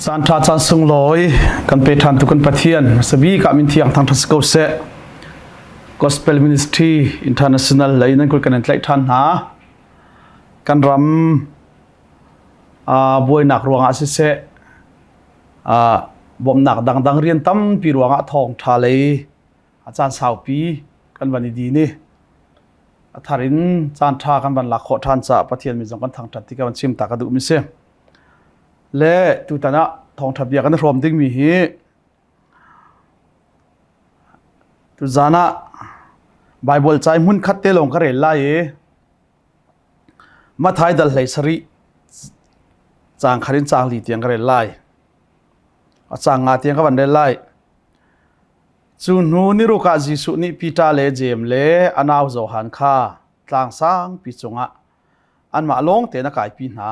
สันทราจันทร์สงลอยกันไปทันทุกันปะเทียนสบีกับมินที่ยังทางทัศกเสะ Gospel Ministry International เลยนั่นคุยกันในไลท์ทันหากันรำบวยหนักรวงอาศิเสะบ่มหนักดังเรียนตั้มปีรวงอาทองทะเลอาจารย์สาวปีกันวันดีนี่ทารินจานทากันบันหลักขอทานจะปะเทียนมีสองกันทางทัศที่กันชิมตากระดูมิเสและตุตนะทองทับยากันรวมดิ้งมีฮีตุจานะไบเบิลใจมุ่นคัดเตลงกระเรลไล่มาท้ายดัลไหลสริจางคารินจางลีเตียงกระเรลไล่จางงาเตียงกับวันเรลไล่จูนูนิรุกาจิสุนิพิตาเลเจมเลอนาวโจฮันคาตลางสร้างปิจงะอันมาลงเตนักไก่ปีนา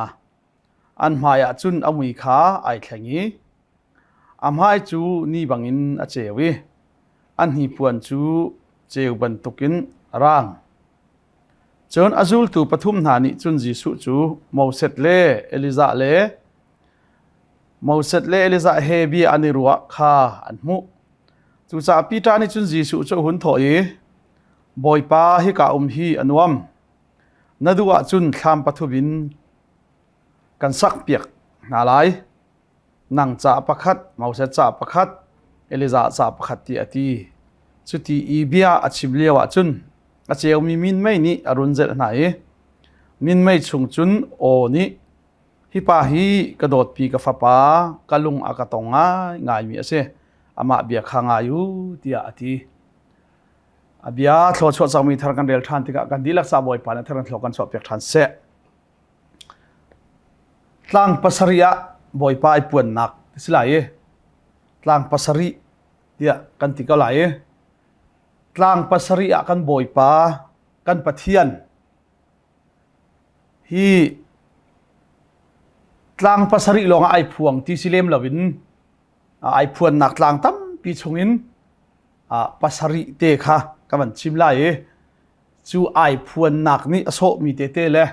อันหมายจุนอมุยขาไอแข็งนี้อันหมายจูนี่บังอินอเจวิอันหีพวนจูเจวบรรทุกินร่างจนอาจุลตูปทุมนานิจุนจิสุจูมอเสตเลเอลิซาเลมอเสตเลเอลิซาเฮบีอันนิรัวคาอันมุจูจ่าปีตานิจุนจิสุจูหุ่นถอยบอยปาฮิกาฮีอันวมนัดว่าจุนข้ามปทุบินกันสักเปียกนาไลนังจ่าประคัดมอเสตจ่าประคัดเอลิซาจ่าประคัดที่อตีสุดที่อีเบียอาชิบเลียวจุนอาเจียวมีมินไม่นี่อรุณเจตไหนมินไม่ชุงจุนโอนี่ฮิปาฮีกระโดดปีกฟ้าป้ากะลุงอากาตงง่ายมีเสอามาเบียข้างอายุที่อตีอาเบียทลอดชดสังมีทางกันเดลทันที่กันดีลักษาบ่อยปานทางทลอกันสอบเปียกทันเสตั้งปัสริยะบ่อยปายป่วนหนักสิไหลตั้งปัสริเดียกันติกาไหลตั้งปัสริยะกันบ่อยปากันปะเทียนฮีตั้งปัสริลงไอพวงที่สิเลมลวินไอพวนหนักตั้งตั้มปีชงอินปัสริเตค่ะกันมันชิมไหลจูไอพวนหนักนี่โซมีเตเลย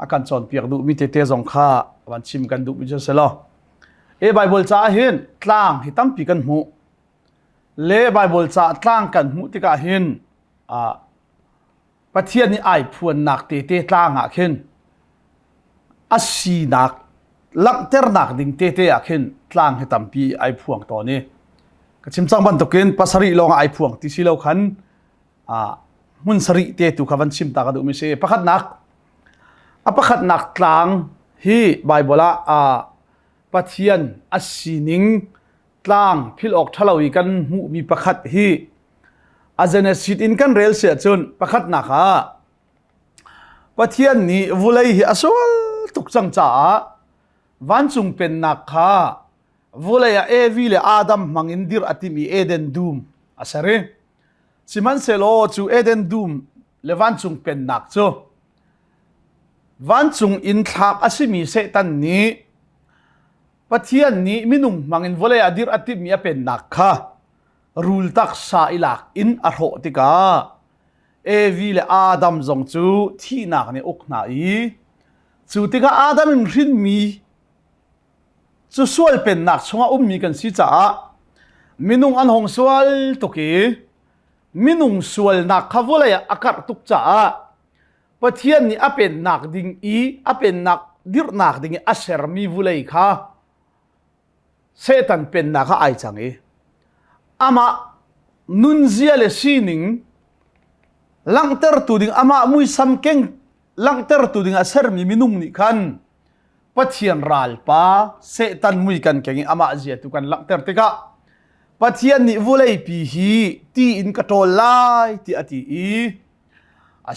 อาการจอนเปียกดูมีเตจงค่าวันชิมกันดูมิจฉาไบเบิลจ้าเห็นตั้งที่ตั้มปีกันหูเล่ไบเบิลจ้าตั้งกันหูที่กาเห็นประเทศนี้ไอพวนหนักเตตั้งอ่ะเห็นอาศีหนักลักเตอร์หนักดิ่งเตอ่ะเห็นตั้งให้ตั้มปีไอพวงตอนนี้ก็ชิมจังบันตุกินปัสริลงไอพวงที่สิเราขันมุนสริเตตุขวันชิมตากระดูมิเช่ประคัดหนักประคัดหนักกลางฮีไบเบิลปะเทียนอาศีนิงกลางพิลออกทะเลากันหูมีประคัดฮีอาเจเนสิตอินกันเรลเสียจนประคัดหนักปะเทียนนี้วุเลยฮีอสวลตุกจังจ้าวันจุงเป็นหนักวุเลยเอวิเลอาดัมมังอินดิรอติมีเอเดนดูมอาศัยสิมันเซโลจูเอเดนดูมเลวันจุงเป็นหนักจูวันจุงอินทักอาศัยมีเซตันนี้ปะเทียนนี้มินุงมังอินวอลเลยอดีรอติมีเป็นนักค่ะรูลตักซาอิลักอินอโรติกาเอวิเลอาดัมจงจูที่นักเนี่ยอุกนาอีจูติกาอาดัมอินรินมีจูสวลเป็นนักชงอามีกันสิจ้ามินุงอันหงสวลตุกีมินุงสวลนักขวอลเลยอากัดตุกจ้าปะเทียนนี้เป็นนักดิ่งเป็นนักดิรนักดิ่งอาเซอร์มีวอลเลยค่ะเซตันเป็นนักไอจังอามานุนเซียเลซีนิงลังเตอร์ตูดิงอามามุยซัมเก่งลังเตอร์ตูดิงอาเซอร์มีมินุงนี่คันปะเทียนรัลป้าเซตันมุยกันเก่งอามาเจียตุกันลังเตอร์ติกะปะเทียนนี่วอลเลยปีฮีตีอินกะโตไลตีอตี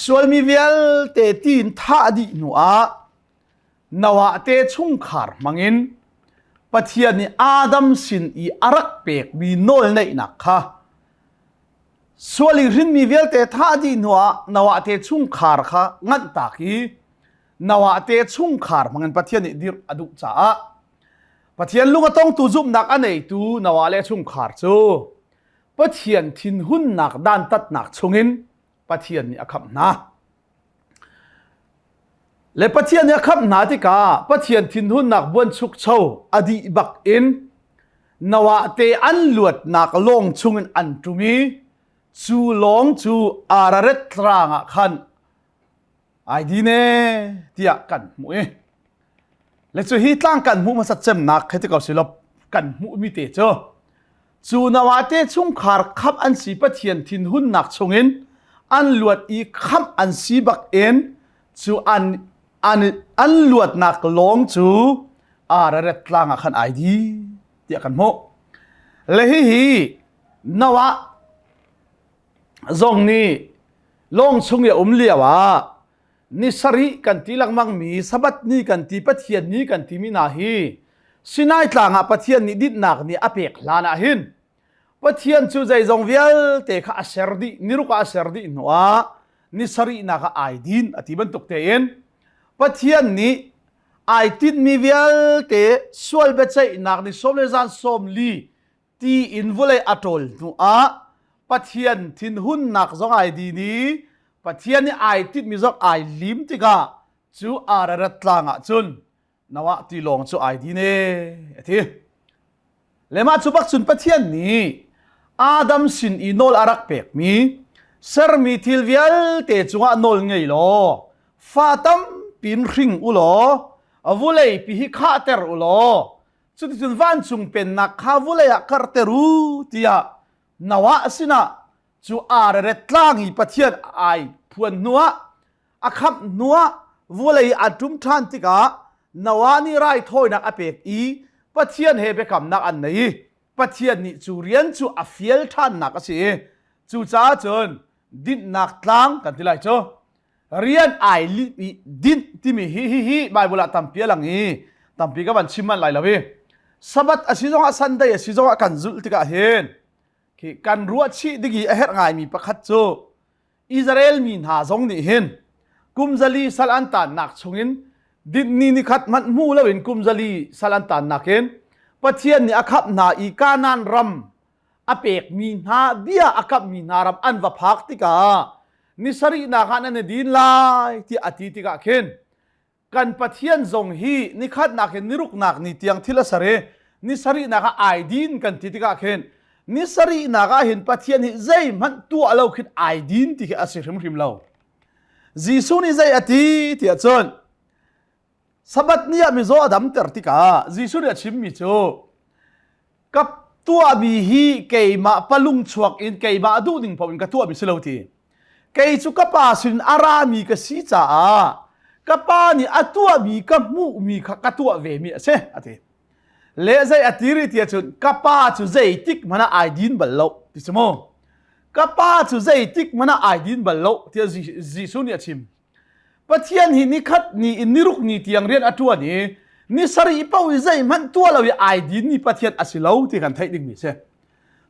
ส่วนมีเวลเตตีนท่าดีนัวนาวเตชุงขารมังอินปะเทียนนี่อาดัมสินอารักเปกมีโนลในนักค่ะส่วนลิรินมีเวลเตท่าดีนัวนาวเตชุงขารค่ะงั้นตากีนาวเตชุงขารมังอินปะเทียนนี่ดิรอดุจ้าปะเทียนลุงต้องตูจุบนักอันไหนตูนาวเลชุงขารจูปะเทียนทินหุ่นนักด้านตัดนักชงอินปะเทียนนี่อคับนะ le pathian ya khap na ti ka pathian thin hun nak buan chuk chho adi bak in nawa te an luat nak long chungin an tumi chu long chu araret tranga khan ai di ne tia kan mu e le chu hi tlang kan mu ma sat chem nak kheti ka silop kan mu mi te cho chu nawa te chung khar khap an si pathian thin hun nak chungin an luat i khap an si bak en chu an luat nak long chu araret tranga khan ai di tia kan mu le hi nawa zong ni long chung ya liawa ni sari kan ti langmang mi sabat ni kan ti pathian ni kan ti mi na hi sinai tlanga pathian ni dit nak ni apek lana hin pathian chu zai zong vial te kha aserdi niruka aserdi noa ni sari na ka aidin atiban tuk te en pathian ni aitit mi vial te sual bechai nak ni somle zan somli ti invole atol noa pathian thin hun nak zong ai di ni pathian ni ai tit mi zok ai lim tika chu ararat tlanga chun nawa ti long chu ai di ne athi lema chu bak chun pathian ni adam sin inol arak pek mi ser mi thil vial te chunga nol ngei lo fatam pin ring ulo avulei pi hi kha ter ulo chu ti chun van chung pen na kha vulei a kar teru tia nawa sina chu araret tlangi pathian ai phuan nuwa akham nuwa volei atum than tika nawani rai thoi nak apek i pathian he be kam nak an nei pathian ni chu rian chu afiel than nak ase chu cha chon din nak tlang kan tilai cho rian ai li din timi hi bible tampia langi tampi ka ban chiman lai lawe sabat asizong sunday asizong kan zul tika hen ki kan ruat chi digi a her ngai mi pakhat chu Israel min ha zong ni hin kumzali salantan nak chungin din ni khat man mu lawin kumzali salantan naken pathian ni akhap na i kanan ram apek min ha dia akap min haram an va phak tika ni sari na khan an din lai ti ati tika khen kan pathian zong hi ni khat na khen niruk nak ni tiang thila sare ni sari na ka ai din kan ti tika khen ni sari naga hin pathian hi zai man tu alo khit ai din ti asirim rim lo jisu ni zai ati ti achon sabat ni mi zo adam ter tika jisu ni achim mi cho kap tua bi hi keima palung chuak in keima adu ding pawin ka tua bi silo ti kei chu kapa sin arami ka si cha a kapa ni atua bi ka mu mi kha ka tua ve mi ase ati le zai atiri tia chun kapa chu zai tik mana aidin ballo ti chmo kapa chu zai tik mana aidin ballo tia jisu ni achim pathian hi ni khat ni niruk ni tiang rian atua ni sari pau zai man tua lawi aidin ni pathian asilo ti kan thai ding mi se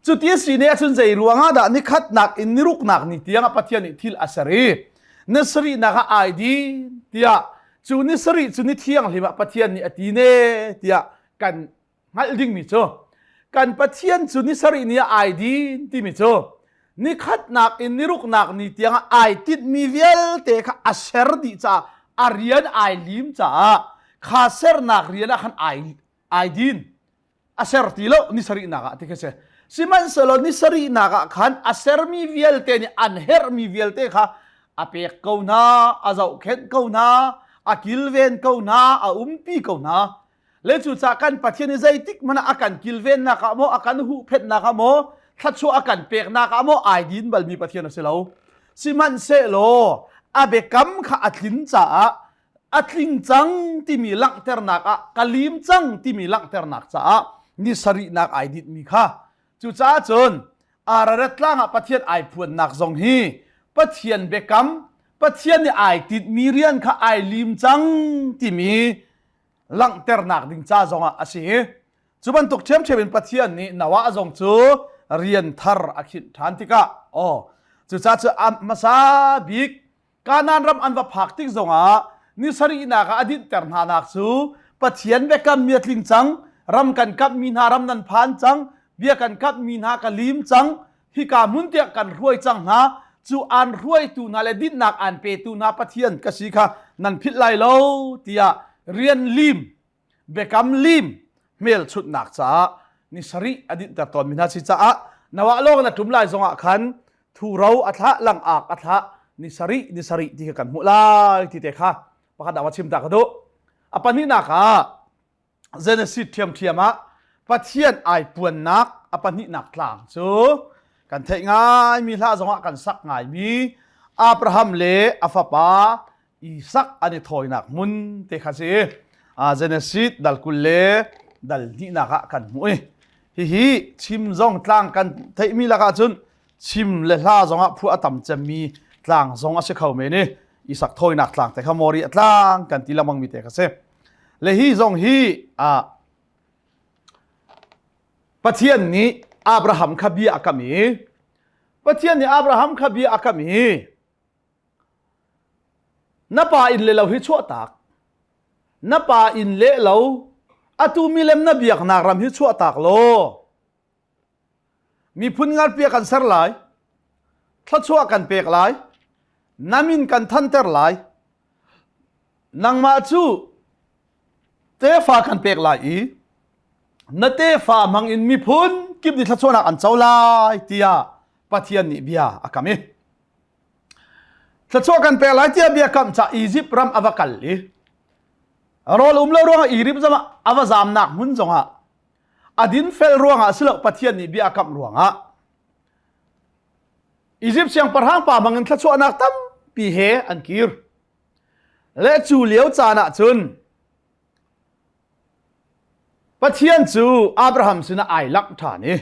chu tia si ne chun zai ruanga da ni khat nak niruk nak ni tiang pathian ni thil asari na sari na ka aidin tia chu ni sari chu ni thiang lima pathian ni atine tia kan ngal ding mi cho kan pathian chu ni sari ni ai din ti mi cho ni khat nak in niruk nak ni tiang ai tit mi vial te kha aser di cha arian ai lim cha kha ser nak rian khan ai din aser ti lo ni sari na ka ti ke se siman selo ni sari na ka khan aser mi vial te ni anher mi vial te kha apek ko na azau khet ko na akil ven ko na a umpi ko na le chu cha kan pathian ni zai tik mana akan kilven na ka mo akan hu phet na ka mo thatchu akan pek na ka mo ai din bal mi pathian se lo siman se lo abe kam kha atlin cha atling chang ti mi lak ter na ka kalim chang ti mi lak ter nak cha ni sari nak ai dit mi kha chu cha chon ararat langa pathian ai phuan nak zong hi pathian be kam pathian ni ai tit mi rian kha ai lim chang ti mi lang ter nak ding cha zonga asi chuban tok chem chebin pathian ni nawa zong chu rian thar akhin thantika o chu cha chu masa bik kanan ram anwa phak tik zonga ni sari na ka adit ter na nak chu pathian be kam miatling chang ram kan kap min ha ram nan phan chang bia kan kap min ha ka lim chang hi ka mun te kan ruai chang ha จูอันรวยตูนาเลดินนักอันเปตูนาปะเทียนกสิค่ะนันพิดไลโลเตียเรียนลิมเบกัมลิมเมลชุดนักจ้านิสริอดิตตอนมินาชิจ้านวะโลกนะทุมไลสงะขันทูเราอัฐะลังอากอัฐะนิสริที่กันมุลายที่เตค่ะประกาศว่าชิมตากระโดอปันนี้นักเจเนซิสเทียมปะเทียนไอปวนนักอปันนี้นักหลังจูกันเทง่ายมีท่าสงะกันสักง่ายมีอับราฮัมเลอัฟปาอีสักอันนี้ถอยนักมุนเตค่ะสิเจเนซิสดัลกุลเลดัลนี่นักกันมุ้ยฮิชิมจงตลางกันเทมีละกันจุนชิมเลท่าสงะผู้อตัมจะมีตลางสงะเสกเขาเมนี่อีสักถอยนักตลางแต่ขโมรีตลางกันทีละมังมีเตค่ะสิเลฮีจงฮีปะเทียนนี้อับราฮัมขบีอักมีปะเทียนนี้อับราฮัมขบีอักมีนับป่าอินเลเราฮิชั่วตักนับป่าอินเลเราอตูมีเลมนับเบียกนากรำฮิชั่วตักโลมีพุนงานเปียกันเสร์ไลทัดชั่วกันเปียกไลนามินกันทันเตอร์ไลนางมาจูเตฟ้ากันเปียกไลนัเตฟ้ามังอินมีพุนกิบดิทัดชั่วนักอันเจ้าไลที่ยาปะเทียนนี้เบียอักมีทัดชั่วกันเปียกไลที่ยาเบียกันจากอียิปต์รำอวกัลลีรอลุมเลรวงอีริบจะมาอวจามนักมุนจงฮะอดินเฟลรวงอ่ะสิลปะเทียนนี้เบียกับรวงอ่ะอียิปต์เสียงประหางป่ามังอินทัดชั่วนักตั้มปีเฮอันกีร์และจูเลียวจานะจุนปะเทียนจูอับราฮัมสินะไอลักฐานนี่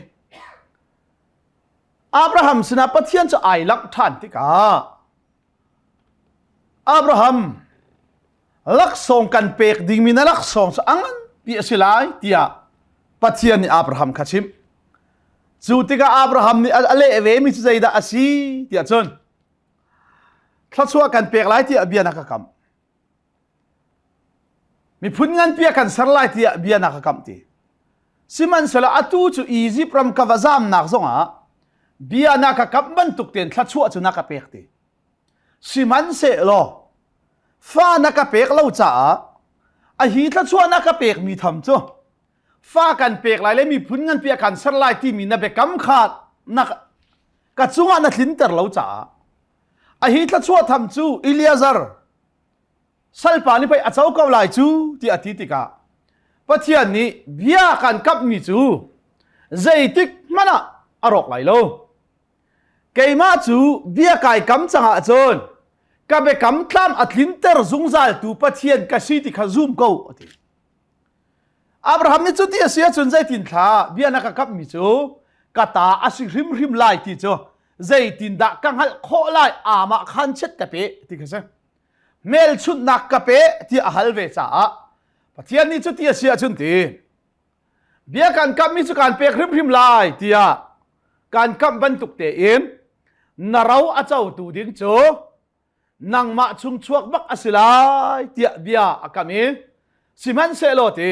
อับราฮัมสินะปะเทียนจะไอลักฐานที่กาอับราฮัมลักส่งกันเปกดิ่งมีนลักส่งสังปีสิไลที่ยาปะเทียนนี่อับราฮัมขัดชิมจูที่กาอับราฮัมนี่อะไรเวมิใจดาอสีที่อาจารย์ทัดชั่วกันเปกไลที่อเบียนักกรรมมีพุนงานเปียกันสลายที่เบียนักกรรมที่สิมันสละอตูจูอียิปต์รำกวาซามนักซงอ่ะเบียนักกรรมบรรทุกเตียนทัดชั่วจูนักเปียกที่สิมันเสลอฟ้านักเปียกเล่าจ้าอหิทัดชั่วนักเปียกมีทำจ้ะฟ้ากันเปียกหลายเลยมีพุนงานเปียกันสลายที่มีนับเบกำขาดนักกัดจุงอันนั้นลินเตอร์เล่าจ้าอหิทัดชั่วทำจูอิลียาซาร์สัลปานี่ไปอาเจ้าเกาไลจูที่อธิติกาปะเทียนนี้เบียกันกับมีจูใจติกมันอะอรอกไหลโลเกยมาจูเบียกายกำจังอาจนกับเบกำตามอัดลินเตอร์ซุงซัลตูปะเทียนกษีติกาซูมเกาอับราฮัมนี่จูที่เสียจนใจตินท่าเบียนักกับมีจูกตาอาศิริมไลที่จูใจตินดักกังหัลโคไลอามาขันเช็ดกะเปที่เขาเสเมลชุดนักกะเปที่อาฮัลเวซ่าปะเทียนนี่จุดที่เสียจุนตีเบียกันกับมีจุการเปกริมไลที่การกับบรรทุกเตอินนเราอาเจ้าตูดิ้งโจนังมาชุงชวกบักอสิลายที่เบียอากามีสิมันเซโลตี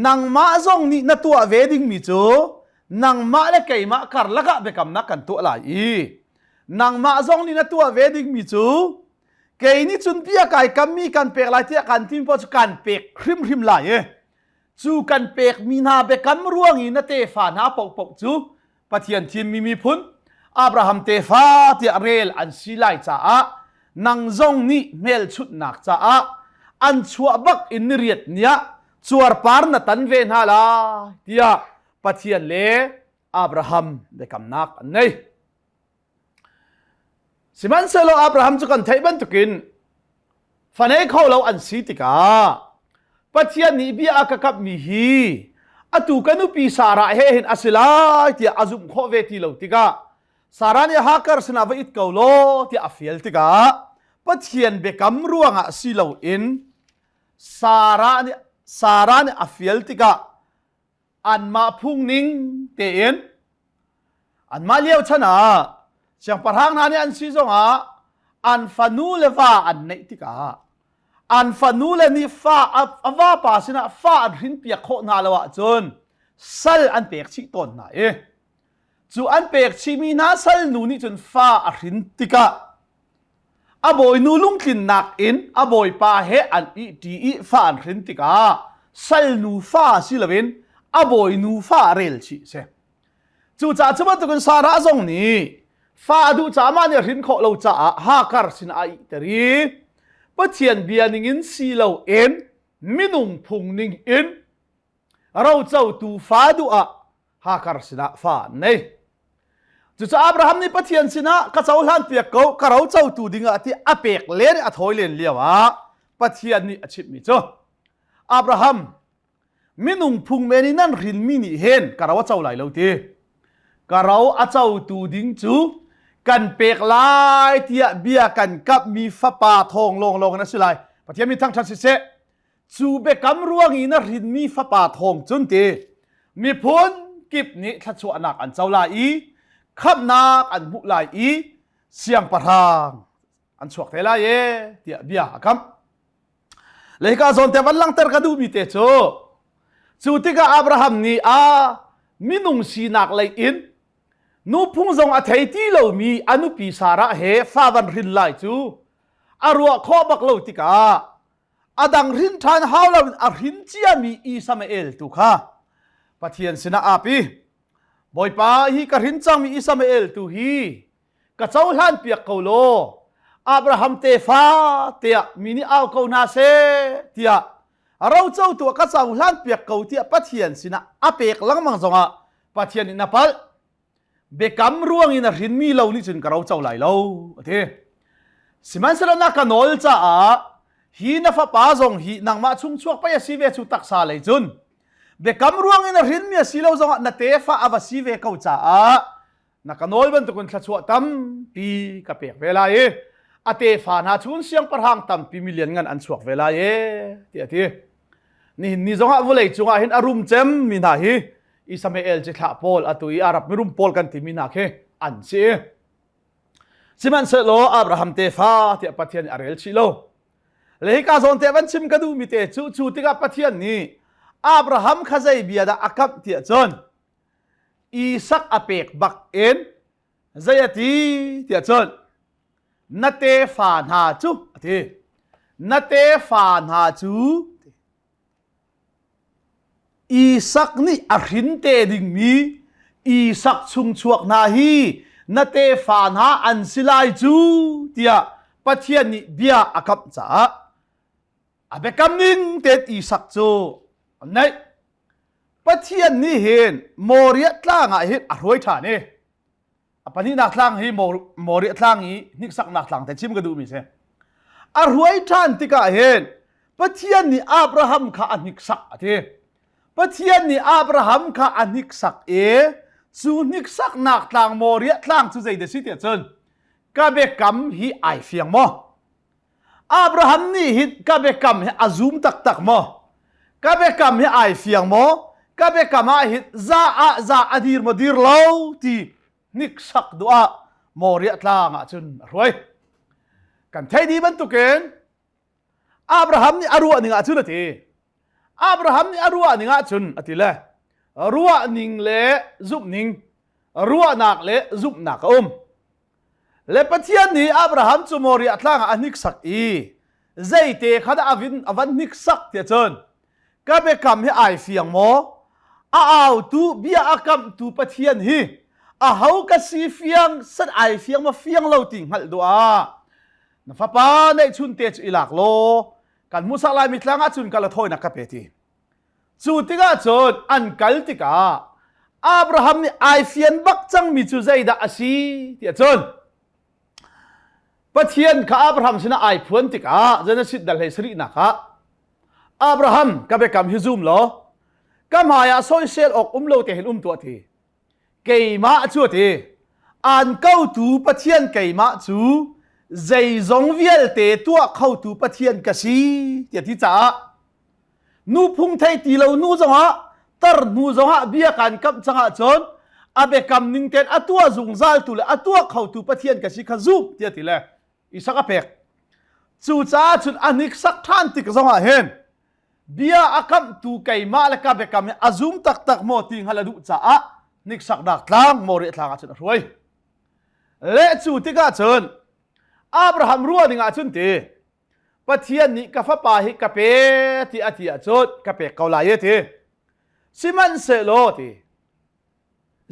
นังมาจงนี่นตัวเวดิ้งมีโจนังมาเลกัยมาคาร์ลักะเบกำนักกันตัวลายนังมาจงนี่นตัวเวดิ้งมีโจเกยนี่จุนเปียกายกัมมีกันเปกลายที่กันทิมพอจุกันเปกริมลายจูกันเปกมีนาเบกัมร่วงอินเตฟานาปกจูปะเทียนทิมมีพุนอับราฮัมเตฟาที่เรลอันสิไลจ้านังจงนี่เมลชุดนักจ้าอันชัวบักอินเรียดเนียจวรปาร์นตันเวนฮาลาที่ปะเทียนเลอับราฮัมเบกัมนักอันนี้สิมันเซโลอับราฮัมจุกันไทยบันตุกินฟันให้เขาเราอันสีติกาปะเทียนนี้เบียกกับมีฮีอตุกันุปีสาระเห็นอสิลาที่อาจุมโคเวติเราติกาสาระเนี่ยฮักเกอร์สนาวิดเกาโลที่อฟิลติกาปะเทียนเบกัมร่วงอสิเราอินสาระเนี่ยอฟิลติกาอันมาพุ่งนิ่งเตียนอันมาเลี้ยวชนะเสียงประทางนั้นอันซีซงอันฟานูเลฟ้าอันเนติกาอันฟานูเลนี่ฟ้าว่าป่าสินะฟ้าอันหินเปียกโคนาลวะจนสัลอันเปียกชิตนนะจ จูอันเป็กชิมีนาสัลนูนี่จนฟ้าอรินติกะอบอยนูลุงกินนักอินอบอยปาเฮอันอีดีอีฟ้าอรินติกะสัลนูฟ้าสิละเวนอบอยนูฟ้าเรลชิเซจูจ่าจะมาตุกันสาระทรงนี้ฟ้าดูจ่ามาเนี่ยรินโคเราจ่าฮาคาร์สินไอเตอรีปะเทียนเบียนิงินสีเราเอ็นมินุงพุงนิงอินเราเจ้าตูฟ้าดูอะฮาคาร์สินะฟ้าเนี่ยจุดอับราฮัมนี่ปะเทียนสินะก็เจ้าหลานเปียกเขาก็เราเจ้าตูดิ่งอะที่อเปกเลี้ยนอะถอยเลี้ยนเลี้ยวะปะเทียนนี่อชิบมิจ้าอับราฮัมมินุงพุงเมนินั่นรินมินิเห็นก็เราเจ้าไหลเราทีก็เราเจ้าตูดิ่งจูกันเปกลายเทียเบียกันกับมีฟ้าป่าทองลงนั่นสิไรปะเทียนมีทั้งชัดเสะจูเบกำรวงอีน่ะรินมีฟ้าป่าทองจนทีมีพ้นกิบนี้ทัชวนักอันเจ้าลายขับนักอันมุลายเสียงประทางอันสวกเทลายเตียเบียครับเลยก็ส่วนแต่วันหลังเตอร์ก็ดูมีเตโชจูติกาอับราฮัมนี่มินุงสีนักเลยอินนูพุ่งทรงอัฐิที่เรามีอนุปีสาระเหฟ้าวันรินไลจูอารัวข้อบักเราติกาอดังรินทานฮาวเรารินเจียมีอิสมาเอลตุค่ะปะเทียนสินะอาปีบอยป้าฮีกรินจังมีอิสมาเอลตุฮีกะเจ้าหลานเปียกเขาโลอับราฮัมเตฟ้าเตียมินิอัลเขานาเซเตียเราเจ้าตัวกะเจ้าหลานเปียกเขาเตียปะเทียนสินะอาเปกลังมังจงะปะเทียนอินาพัลเบกัมร่วงอินารินมีเรานี่จนกะเราเจ้าไหลเราเทสิมันสระนักนอลจ้าฮีนัฟป้าจงฮีนางมาชุ่มชวกไปสิเวชุตักซาเลยจุนเบกัมร่วงอินารินมีสิเราจงนัเตฟ้าอวสิเวเขาจ้านักนอลบันตุกุนทัชวตัมปีกะเปกเวลาอเตฟ้านาชุนเสียงประหังตัมปีมิเลียนงันอันชวกเวลาเตียทีนี่จงอาวุเลยจงอาเห็นอารมณ์เจมมินาฮีอิสมาเอลจะขับพอลอตุยอารับมิรุมพอลกันที่มินาเคอันเสียสิมันเสโลอับราฮัมเตฟ้าเตียปะเทียนอาเรลชิโลเลยกาซอนเตวันชิมกันดูมิเตชูติกาปะเทียนนี้อับราฮัมข้าใจเบียดอาคับเตียจนอีสักอเปกบักเอ็นใจตีเตียจนนัเตฟานหาจูทีนัเตฟานหาจูอีสักนี่อรินเตดิ่งมีอีสักชุงชวกนาฮีนัเตฟานหาอันสิไลจูเตียปะเทียนนี่เบียอาคับจ้าอาเบกัมนิงเตอีสักจูไหนปะเทียนนี่เห็นโมเรียตล่างเห็นอร่อยท่านี่ปะนี่นักล่างให้โมเรียตล่างนี้นิสักนักล่างแต่ชิมก็ดูมิเซ่อร่อยท่านที่ก็เห็นปะเทียนนี่อับราฮัมข้าอันนิสักที่ปะเทียนนี่อับราฮัมข้าอันนิสักซูนิสักนักล่างโมเรียตล่างซูใจเดสิเตียจนกะเบกัมฮีไอเฟียงมออับราฮัมนี่ฮิตกะเบกัมฮีอาซูมตักมอกะเบกัมฮีไอเฟียงมอกะเบกัมฮิตซาอดีรมาดีรเลาที่นิสักดัวโมเรียตล่างจนรวยกันเทดีบันตุเกนอับราฮัมนี่อรัวนิงจุนทีอับราฮัมนี่อรัวนิงจุนอติเลรัวนิงเลซุบนิงรัวนักเลซุบนักเลปะเทียนนี่อับราฮัมจูโมเรียตล่างอันนิสักใจเตะขัดอวันนิสักเตียจนก็ไปคำให้ไอเฟียงโมเอาตูเบียอาคำตูปะเทียนฮีเขาก็สีเฟียงสัตไอเฟียงมาเฟียงเราติงหัดดัวนฟ้าป้าในชุนเตจอิลักโลกันมุสลายมิตรลางจุนกัลทอยนักกะเปตีจูติกาจนอันกัลติกาอับราฮัมนี่ไอเฟียนบักจังมิจูใจดาอสีเตียจนปะเทียนข้าอับราฮัมสินะไอพวนติกาจะน่าสิดดัลเฮสรีนักอับราฮัมก็ไปคำฮิซุมโลก็มายาโซเชียลออกโลเตหินตัวทีเกยมาชัวทีอันเข้าตูปะเทียนเกยมาจูใจจงเวียลเตตัวเข้าตูปะเทียนกษีเตียที่จ้านูพุ่งไทยตีเรานูจังหะตรนูจังหะเบียกันกับจังหะจนอาเบกำนิงเตนอตัวจงซัลตุเลอตัวเข้าตูปะเทียนกษีขจุบเตียที่เลอิสักเปกจูจ้าจุดอันนี้สักท่านติกจังหะเห็นเบียอาคัมตูไก่มาและกับเบกำอาซุมตักโมติงฮัลดูจ้า นิกสักดักทางโมริทางอาจุนรวยเละจูติกาเชิญอับราฮัมรัวนิงอาจุนตีปะเทียนนี้กาฟปาฮิกาเปที่อาทิอาจุดกาเปเกาลายตีซิมันเซโลตี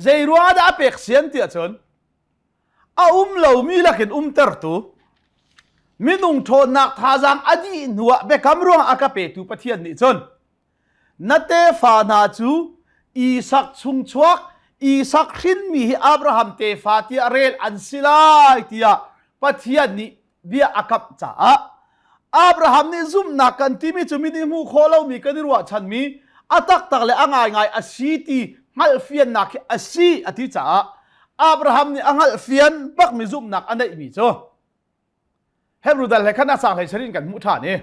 ใจรัวดาเปกเสียนที่อาจุนอาเหลามีลักินเตอร์ตูมินุงโทนักทาจังอดีนัวเบคำรวงอากาเปตูปะเทียนนี้จนนัตเตฟานาจูอีสักชุงชวกอีสักขินมีอับราฮัมเตฟาติอาเรลอันซิลายที่ยาปะเทียนนี้เบียอากับจ้าอับราฮัมนี่ซุ่มนักกันที่มีจุมินิมูโคลามีกันรัวฉันมีอัตักตักเลยอ่างไงอาชีตีฮัลเฟียนนักอาชีอธิจ้าอับราฮัมนี่อ่างฮัลเฟียนปักมีซุ่มนักอันใดมีจ้าเฮบรูดัลเลยขณะสั่งให้ชรินกันมุทานี่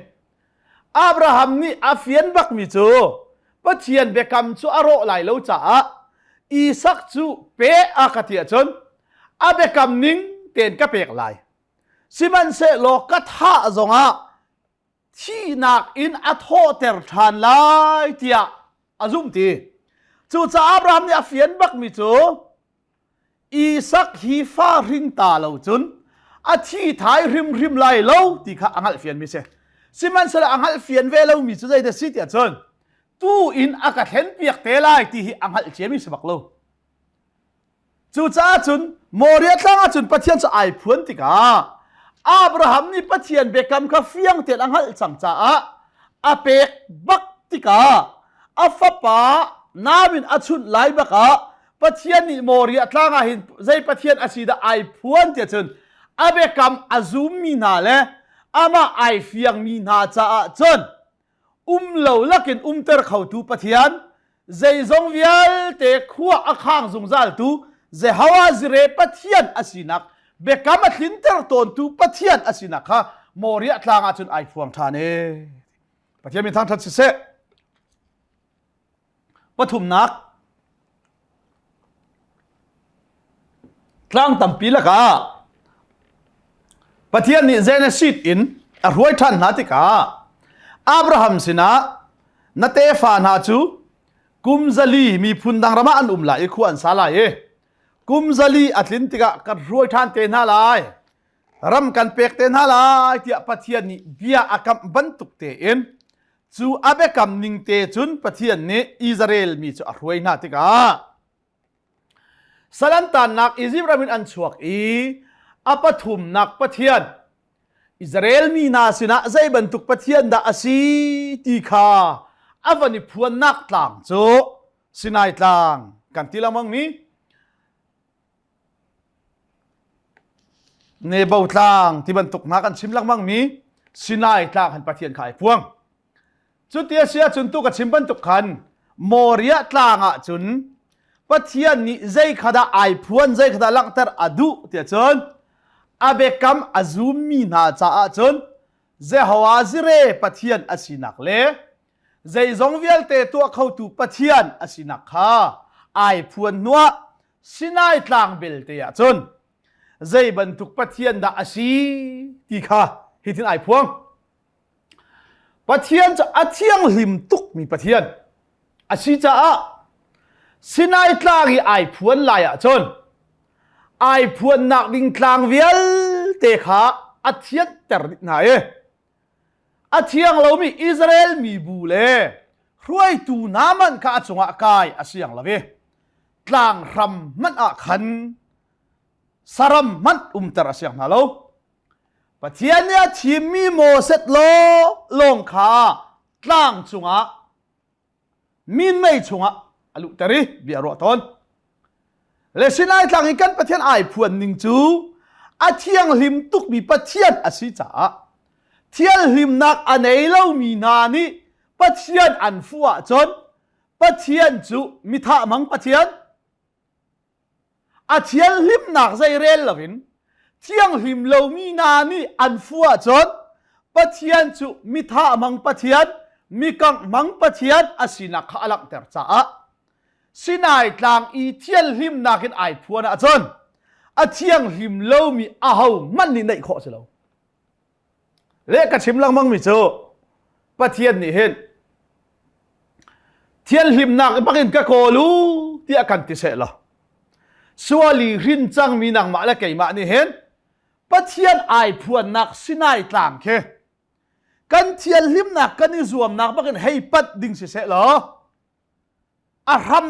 อับราฮัมนี่อาเฟียนบักมิจูปะเทียนเบกัมจูอารอไหลเลวจ้าอีสักจูเปะอากาเทียจนอาเบกัมนิงเต็นกะเปกไหลซิมันเซโลกัทฮะจงอาที่นักอินอัทโฮเตอร์ทานไลเทียอาซุมตีจูจ้าอับราฮัมนี่อาเฟียนบักมิจูอีสักฮีฟาริงตาเลวจนอาที่ท้ายริมไหลเลวที่ข้าอังฮัลเฟียนมิเซซิมันเสละอังฮัลเฟียนเวลามีจุดใดเดสิตยาจนตู้อินอากาศเห็นเปียกเตลายที่อังฮัลเจมิสบักโลจู่จ้าจุนโมเรียตั้งจุนปะเทียนจะไอพวนติกาอับราฮัมนี่ปะเทียนเบกัมคาเฟียงเตียนอังฮัลจังจ้าอาเปกบักติกาอาฟปานาบินอชุนไลบักาปะเทียนนี่โมเรียตั้งหินใจปะเทียนอาชีดาไอพวนเตียจนอาเบกัมอาซูมีนาเลอามาไอเฟียงมีนาจ้าจนเหลาลักินเตอร์เขาตูปะเทียนใจจงเวียลเตะขัวอักขังจงจัลตูใจฮาวาซิเรปะเทียนอาศินักเบกามัดลินเตอร์ตอนตูปะเทียนอาศินักฮะโมเรียทางอาจนไอฟวงทานเอปะเทียนมีทางทัดเสะปฐุมนักกลางตัมปีละกาปะเทียนนี่เจเนซิตอินอรวยทันนาติกาอับราฮัมสินะนัตเตฟานาจูกุมซาลีมีพุนดังรามาอันลายขวานซาลายกุมซาลีอัตลินติกะกันรวยทันเตนฮาลายรำกันเปกเตนฮาลายที่ปะเทียนนี่เบียอากัมบันตุกเตอินจูอาเบกัมนิงเตจุนปะเทียนนี่อิสราเอลมีจูอรวยนาติกาสลันตันนักอิจิปต์รามินอันชวกอปฐุมนักปะเทียนอิสราเอลมีนาสินะใจบรรทุกปะเทียนดาอาซีตีคาอวันนี้พวนนักต่างโจสินายต่างกันที่ละมังมีเนบาวต่างที่บรรทุกนักกันชิมลังมังมีสินายต่างหันปะเทียนขายพวงจุดเดียเสียจุนตุกับชิมบรรทุกขันโมเรียต่างอ่ะจุนปะเทียนนี่ใจขดาไอพวนใจขดาลังเตอร์อดุเตียจนอาเบกัมอาซูมีนาจ้าจนเจฮาวาซิเรปะเทียนอาศินักเลเจจงเวียลเตตัวเขาตูปะเทียนอาศินักฮาไอพวนนัวสินายต่างเบลเตียจนเจบรรทุกปะเทียนดาอาชีตีคาฮิตินไอพวงปะเทียนจะอาเทียงหิมตุกมีปะเทียนอาชีจ้าสินายต่างไอพวนลายจนไอพวนนักดิ่งกลางเวียลเตะขาอาเทียนเตอร์นายอาเทียงเรามีอิสราเอลมีบูเล่รวยตูน้ำมันข้าจงอากายอาเซียงละเวกลางรำมันอาขันสารมมันเตอร์อาเซียงนาโลปะเทียนเนี่ยทีมมีโมเสตโลลงขากลางจงอามินไม่จงอาอลุตรีเบียร์รอตอนเลสินายทางอีกันปะเทียนไอพวนนิงจูอาเทียงหิมตุกมีปะเทียนอาศิจ้าเทียนหิมนักอันไหนเล่ามีนานี่ปะเทียนอันฟัวจนปะเทียนจูมิท่ามังปะเทียนอาเทียนหิมนักใจเรลลวินเทียงหิมเล่ามีนานี่อันฟัวจนปะเทียนจูมิท่ามังปะเทียนมีกังมังปะเทียนอาศินักขลักเตอร์จ้าสินายกลางอีเทียนหิมนักไอพวนอาจนอาเทียงหิมเล่ามีอาหูมันนี่ในข้อเสลาเล็กกระชิมลังมังมิโจปะเทียนนี่เห็นเทียนหิมนักปักอินกะโกลูที่อากันติเสละ สัวลีรินจังมีนังมาและเกยมานี่เห็นปะเทียนไอพวนนักสินายกลางเคกันเทียนลิมนักกันนิรวมนักบักันให้ปัดดิ่งเสะเหรออารัม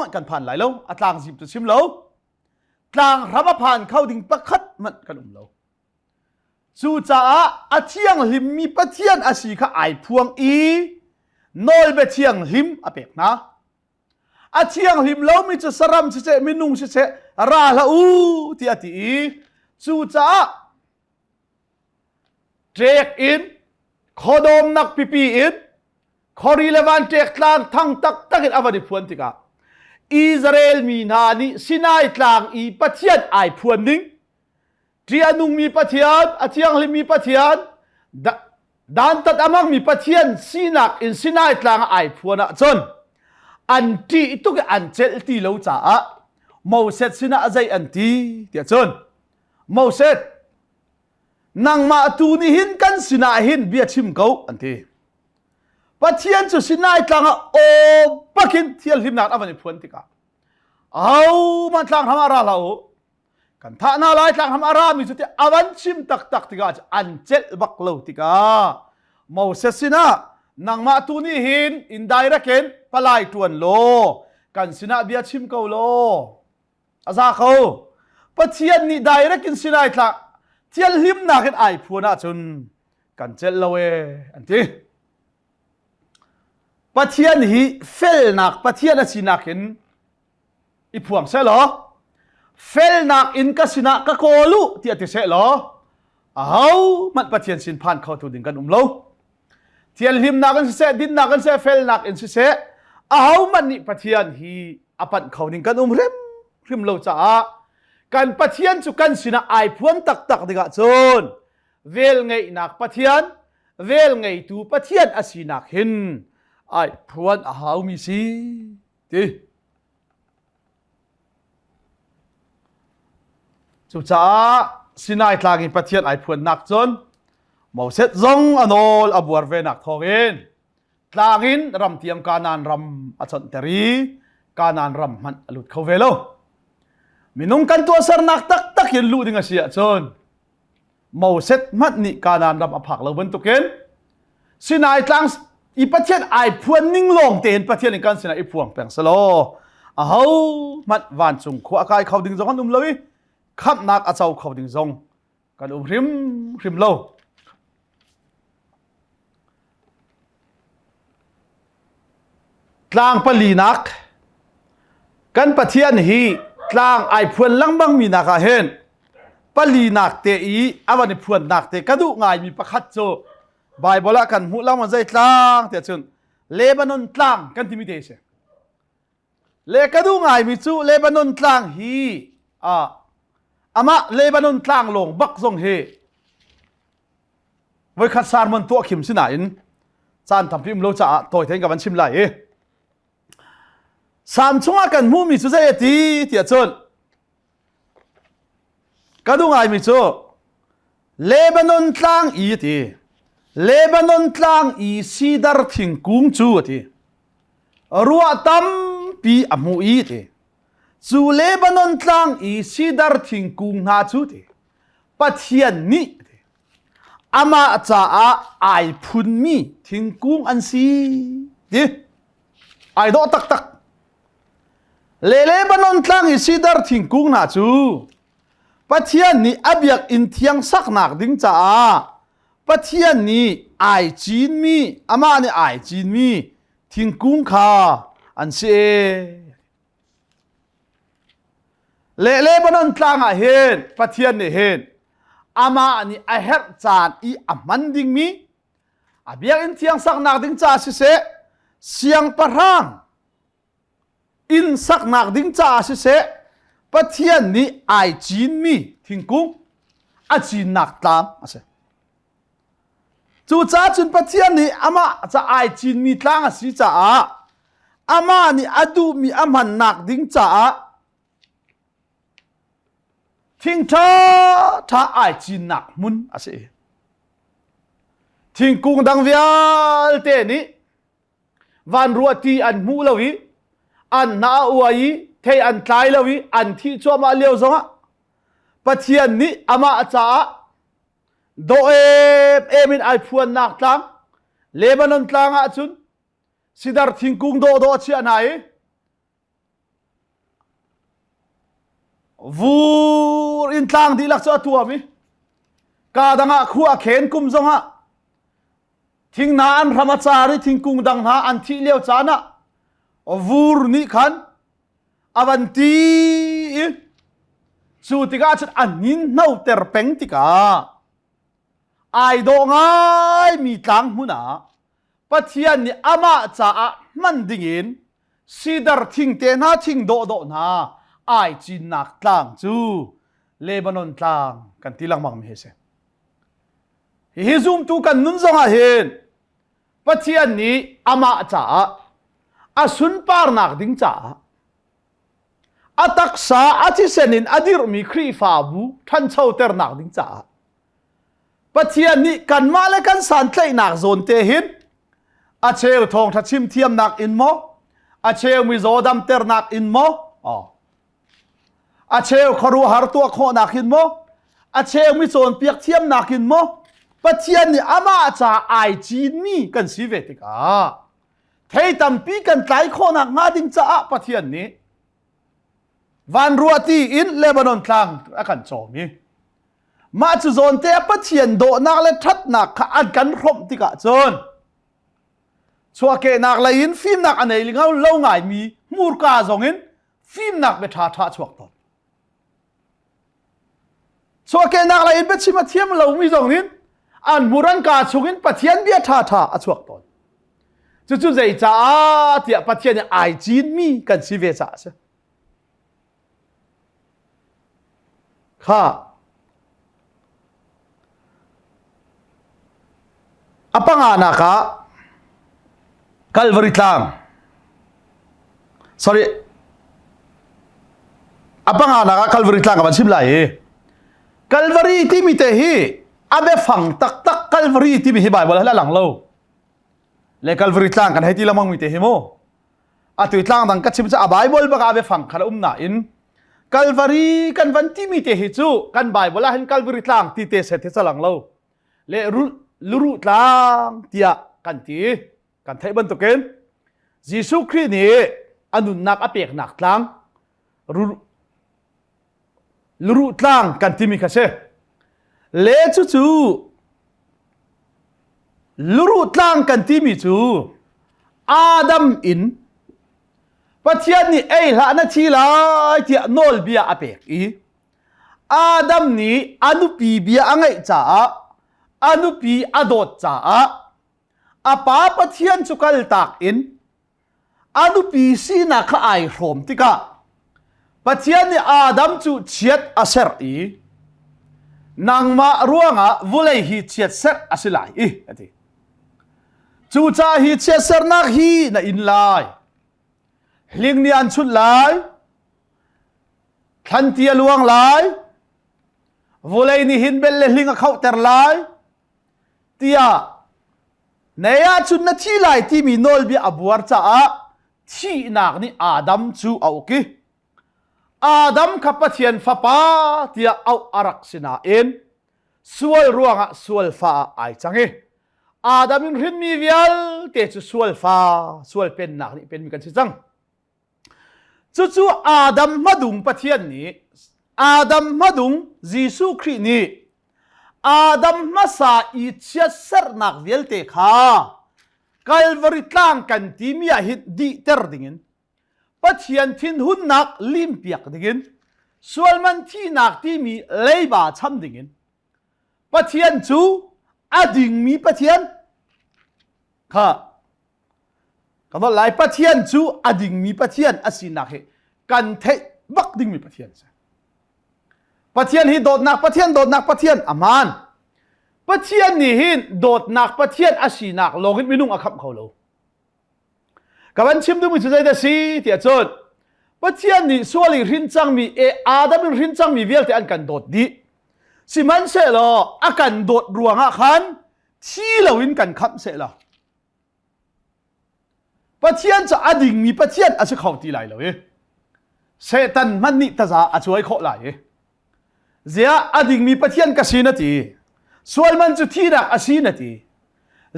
มันกันผ่านหลายแล้วอาตางสิบตัวชิมแล้วกลางรับผ่านเข้าดิ่งประคัดมันกันแล้วจู่จ้าอาเทียงลิมมีปะเทียนอาศีข้าไอพวงอีโนยเบเทียงลิมอเปกนะอาเทียงลิมแล้วมีจะสรัมเสะมีนุ่งเสะราละอูที่อาทิจู่จ้าเทรกอินขอดมนักปีปีอินขอรีเลวันเทกลางทั้งตักอินอวดิพวนติกาอิสราเอลมีนานีสินายกลางอีปัจเจียนไอพวนนิ่งที่อนุมีปัจเจียนอาเทียงลิมมีปัจเจียนดันตัดอามังมีปัจเจียนสินักอินสินายกลางไอพวนจนอันที่ตุกอันเจลตีเลวจ้าโมเสสสินะใจอันที่เดียจนโมเสสนางมาตูนี่หินกันสินาหินเบียชิมเขาอันที่ปัจเจียนจุสินายกลางโอปักินเที่ยวหิมนักอวันนี้พวนติกาเอามันกลางทำอะไรเรากันท่านาลายกลางทำอะไรมีจุดที่อวันชิมตักติกาอันเจลบักเลวติกาโมเสสสินะนางมาตูนี่หินอินไดรักเห็นปลายตวนโลกันสินะเบียชิมเขาโลอาซาเขาปัจเจียนนี่ไดรักินสินายกลางเที่ยวหิมนักไอพวน่าจนกันเจลเลวอันที่ปัจเจียนฮีเฟลนักปัจเจียนสินักเห็นอีพวงเสหรอเฟลนักอินกัสินักก็โกลุที่อติเสหรอเอามันปัจเจียนสินพันเข้าตัวดิ่งกันโลเที่ยวหิมนักกันเสดินนักกันเสเฟลนักอินเสเอามันนี่ปัจเจียนฮีอปันเข้าดิ่งกันริมโลจ้ากันปัจเจียนจุกันสินะไอพวนตักดิกะจนเวลไงนักปัจเจียนเวลไงตูปัจเจียนอสินักเห็นไอพวนอาหามีสิที่จุจ้าสินายกลางอินปัจเจียนไอพวนนักจนโมเสสจงอนอลอบัวเวนักทองเองกลางอินรำเทียมกานานรำอัจฉริกานานรำมันหลุดเข้าเวลมินุงกันตัวสรนักตักยันลู่ดิ่งเสียจนโมเสสมัดนี่การนานรำอภักเราบรรทุกเองสินายกลางอีปัจเจียนไอพวนนิ่งลงเต็นปัจเจียนในการสินายพวงแปลงสโลเอามัดวันจุงขวากายเขาดิ่งจงกันเลยขับนักอาเจ้าเขาดิ่งจงกันริมโลกลางปลีนักกันปัจเจียนฮีกลางไอพวนลังบังมีนักเห็นปลีนักเตอีอวันนี้พวนนักเตกระดูง่ายมีประคัดโจไบเบิลกันหูลังมันใจกลางเตจนเลบานอนกลางกันที่มีเดชเลกระดูง่ายมีจูเลบานอนกลางฮีอามาเลบานอนกลางลงบักซงเฮไว้ขัดสารมันตัวขิมสินะอินจานทำพิมพ์โลจ่าตัวเทงกับมันชิมไหลสามช่วงกันมูมีสุดใจตีเตียจนกระดูง่ายมีจูเลบานอนกลางอีตีเลบานอนกลางอีซีดาร์ทิงกุงจูตีรัวตัมปีอมูอีตีจูเลบานอนกลางอีซีดาร์ทิงกุงนาจูตีปัจเจียนนี้อามาจ้าไอพุนมีทิงกุงอันซีตีไอโดตักเลบานอนกลางอีซีดาร์ทิงกุงนาจูปัจเจียนนี้อับยักอินเทียงสักนักดิ้งจ้าปัจเจียนนี้ไอจีนมีอามาเนี่ยไอจีนมีทิ้งกุ้งขาอันเสียเลบานอนกลางเห็นปัจเจียนเนี่ยเห็นอามาเนี่ยไอเฮร์จานอีอามันดิ้งมีอาเบียอินเทียงสักนักดิ้งจ้าเสียงปะรังอินสักนักดิ้งจ้าปัจเจียนนี้ไอจีนมีทิ้งกุ้งอาจีนนักตามเสียจู่จ้าจุนปัจเจียนนี้อามาจะไอจีนมีทางสิจ้าอามานี่อดูมีอามันหนักดิ้งจ้าทิ้งถ้าไอจีนหนักมุนอาเสทิ้งกุ้งดังเวียลเตนี้วันรัวตีอันมูลวิอันนาอวย เทอันตายแล้ววิอันที่ชัวมาเลี้ยวซงะปะเทียนนี้อามาจ้าโดเอมินไอพวนนักตังเลบานอนตังอาจุนสิดาร์ทิงกุงโดเชียนายวูอินตังดีลักษณะตัวมิกาดังะขัวเขนกุมซงะทิ้งนานธรรมจารีทิ้งกุงดังหาอันที่เลี้ยวจานะวูร์นี่ขันอวันตีสุติกาจัดอันนินน่าเตอร์เป็งติกาไอโดง่ายมีตังมุนาปัจจัยนี้อามาจ้ามันดิ่งสิดาร์ทิ้งเตน่าทิ้งโดนาไอจีนักตังจูเลบานอนตังกันที่ลังมังมีเสฮิซุมตุกันนุนซงอาเห็นปัจจัยนี้อามาจ้าอาสุนปาร์นักดิ่งจ้าอาตักษาอาทิเซนินอดีรมีครีฟาบูท่านเช่าเตอร์นักดิ่งจ้าปัจจัยนี้กันมาและกันสันเทนักโซนเตหินอาเชลทองทัชิมเทียมนักอินโมอาเชลมิโซดัมเตอร์นักอินโมอาเชลคารูฮาร์ตัวโคนักอินโมอาเชลมิโซนเปียกเทียมนักอินโมปัจจัยนี้อามาจ้าไอจีนี่กันสิเวติกาเทตัมปีกันไตโคนักงาดิ่งจ้าปัจจัยนี้วันรัวตีอินเลบานอนกลางอาการโจมีมาจุโซนเตะปัจเจียนโดนักและทัดนักขัดกันรบติกะจนชัวเกนักเลยอินฟิล์มนักอันไหนลิงเอาเล่าง่ายมีมูร์กาจงอินฟิล์มนักเบท่าชัวตอนชัวเกนักเลยอินเบชิมาเทียมเล่ามีจงอินอันมูรันกาชงอินปัจเจียนเบียท่าชัวตอนจู่ๆใจจ้าเตียปัจเจียนไอจีนมีกันสิเวจ้าใช่ข้าapa nga naka Calvary tlang sorry apa nga naka Calvary tlang kaban simlai Calvary ti mi te hi abe phang tak tak Calvary ti mi hi Bible la lang lo le Calvary tlang kan hai ti lamang mi te hi mo atu tlang dang ka chim cha Bible ba ka abe phang khala na in Calvary kan van ti mi te hi chu kan Bible la hin Calvary tlang ti te se te cha lang lo le luru tlang tia kan ti kan thai ban to ken Jesu Christ ni anun nak apek nak tlang luru tlang kan ti mi ka se le chu luru tlang kan ti mi chu Adam in pathian ni ei la na thi lai tia nol bia apek i Adam ni anu pi bia angai cha anu pi adot cha apa pathian chukal tak in anu pi si na kha ai hrom tika pathian ni Adam chu chiat aser i nangma ruanga vulai hi chiat ser asilai i ati chu cha hi chiat ser nak hi na in lai hling ni an chut lai than tia luang lai vulai ni hin bel le hling a khau ter lai tia naya chun na thi lai ti mi nol bi abuar cha a thi nak ni Adam chu au ki Adam kapathian fa pa tia au arak sina en sual ruanga sual fa ai change Adam in rin mi vial te chu sual fa sual pen nak ni pen mi kan si chang chu Adam madung pathian ni Adam madung Jesu Christ ni Adam masa i chia ser nak vial te kha Calvary tlang kan ti mi a hit di ter dingin pathian thin hun nak lim piak dingin sualman thi nak ti mi leiba cham dingin pathian chu ading mi pathian kha kan lai pathian chu ading mi pathian asinak he kan the bak ding mi pathian pathian hi dot nak pathian aman pathian ni hin dot nak pathian asinak logit minung akham kholo kaban chim du mi chu da si tia chot pathian ni suali rin chang mi e Adam rin chang mi vial te an kan dot di siman se lo akan dot ruanga khan thi lawin kan kham se la pathian cha ading mi pathian asu khau ti lai lo e เซตันมันนิตาอาช่วยขอไหลเสียอดิ่งมีปะเทียนกสินาทีส่วนมันจุดที่รักอสีนาที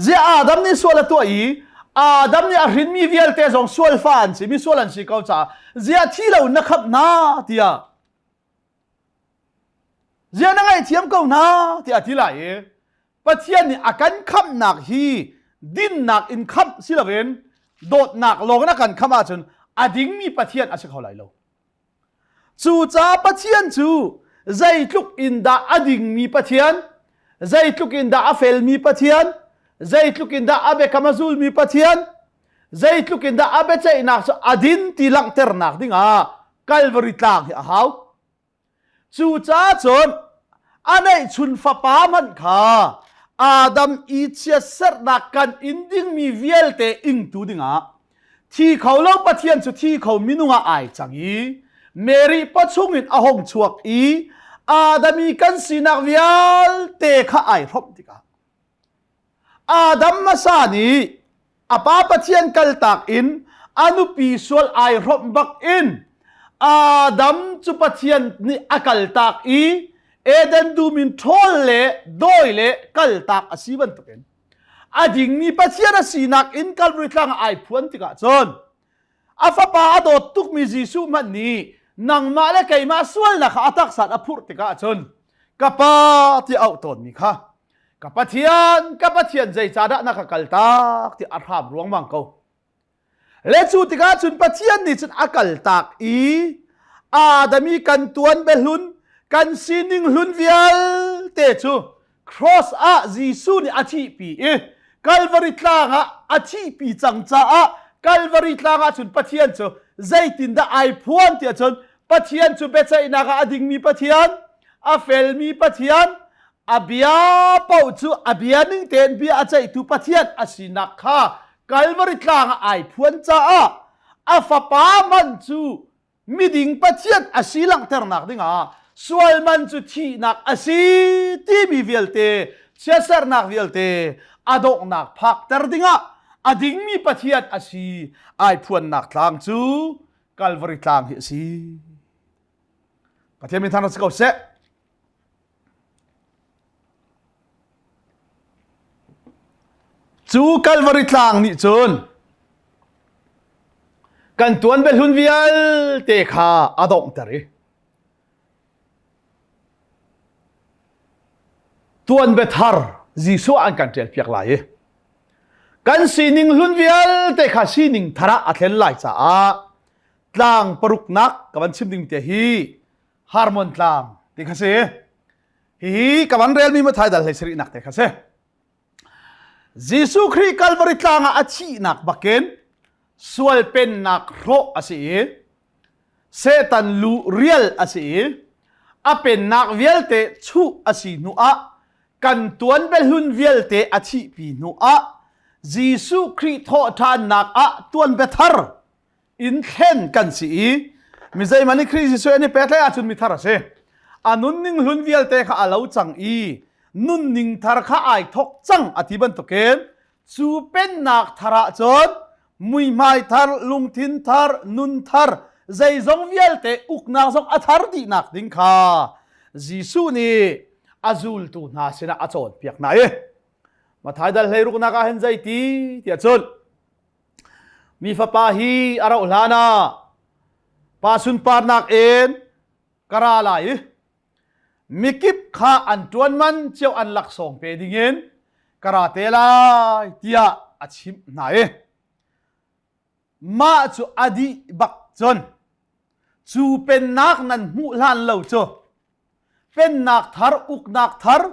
เสียอาดัมนี่ส่วนละตัวอาดัมนี่อาหินมีเวลเตจงส่วนฟันสิมีส่วนลันสิเขาจ้าเสียที่เรานักขับนาเตียเสียนั่งไอเทียมเขานาเตียที่ไหลปะเทียนนี่อาการขับหนักฮีดินหนักอินขับสิละเวนโดดหนักลงนักกันขมาจนอดิ่งมีปะเทียนอาศัยเขาไหลโลจู่จ้าปะเทียนจู่ใจทุกอินดาอดิ่งมีปะเทียนใจทุกอินดาอเฟลมีปะเทียนใจทุกอินดาอาเบคามาซูลมีปะเทียนใจทุกอินดาอาเบใจนักสอดินตีลังเตอร์นักดิ้งกัลวาริตลางที่ฮาวจู่จ้าจนอันไหนชุนฟ้าปามันค่ะอาดัมอีเชียเสร์นักกันอินดิ้งมีเวลเตอิงตูดิ้งที่เขาเล่าปะเทียนสุดที่เขามินุงไอจังอีเมรีปัจจุบันอาหงชวกอาดัมีกันสินักวิลเตะข้าไอรบดิกาอาดัมมาสานีอาปาปะเทียนกัลตักอินอนุปีสวลไอรบบักอินอาดัมจุปะเทียนนี่อกัลตักเอเดนดูมินทอลเล่โดยเล่กัลตักอาศิบันตุเป็นอดิ่งมีปะเทียนสินักอินกัลบริตลังไอพวนดิกาจนอาฟาปาอดตุกมีจิสุมันนี่นังมาเลกัยมาส่วนนักอัตักสัตอภุรติกาจนกับปะที่เอาตนมีค่ะกับปะเทียนใจจาระนักกัลตักที่อาราบรวงมังเขาเลจูติกาจุนปะเทียนนี่จุนอากัลตักอาดมีกันตวนเบลุนกันซีนิงลุนวิลเตจูครอสอาจิสุนี่อาชีปีกัลวาริตลางอาชีปีจังจ้ากัลวาริตลางจุนปะเทียนจูใจตินดาไอพวนเตียจนปะเทียนจูเบใจนักอดิ่งมีปะเทียนอาเฟลมีปะเทียนอาเบียเป้าจูอาเบียนึงเต็นเบียอาใจตุปะเทียนอาศินักข้ากัลวาริตลางไอพวนจ้าอาฟาปามันจูมิดิงปะเทียนอาศิลังเตอร์นักดิ้งส่วนมันจูที่นักอาศิที่มีเวลเตเชื่อเสร์นักเวลเตอาดกนักพักเตอร์ดิ้งอดิ่งมีปะเทียนอาศิไอพวนนักทางจูกัลวาริตลางเฮซีปะเทียนมีทางนักสกาวเซจูกัลวาริตลางนี่จนกันตวนเบลุนวิลเตคาอดงตรีตวนเบทาร์จิสุอันกันเทลเปียกลายกันซีนิงลุนวิลเตคาซีนิงทาระอัตเลนไลจ้าตลางปรุกนักกับวันชิมดิงเตฮีฮาร์มอนตลางเตคาเซฮีกับวันเรียลมีมาไทยดัลเลสรีนักเตคาเซจิสุครีกัลวาริตลางอาชีนักบักเกนส่วนเป็นนักโรอาศัยเซตันลูเรียลอาศัยอาเป็นนักเวลเตชูอาศัยนัวกันตวนเป็นหุ่นเวลเตอาชีปีนัวจิสุครีโททานนักตวนเบทาร์อินเข็นกันสิมิใจมันนี่คริสส่วนนี้เป็นอะไรอาจุนมิทาร์เซอันนุ่นนิ่งหุ่นเวลเตข้าอาลาวจังนุ่นนิ่งทาร์ข้าไอทกจังอธิบันตุเกนจูเป็นนักทาระจนมุยไม่ทาร์ลุงทินทาร์นุนทาร์ใจจงเวลเตอุกนักจงอัทาร์ดีนักดิ้งข้าจิสุนี่อาจูลตูน่าเสนาอาจอนเปียกไหนมาท้ายดัลเฮรุกนักเห็นใจตีที่อาจุนมีฟ้าปาฮีอาราอุลานาปาสุนปาร์นักเอ็นกระไรมิกิบข้าอันจวนมันเจ้าอันหลักส่งเปดิเงินกระเตลายที่อาชิมไหนมาจูอดีบักจนจูเป็นนักนั้นมุลันเหล่าจูเป็นนักทาร์อุกนักทาร์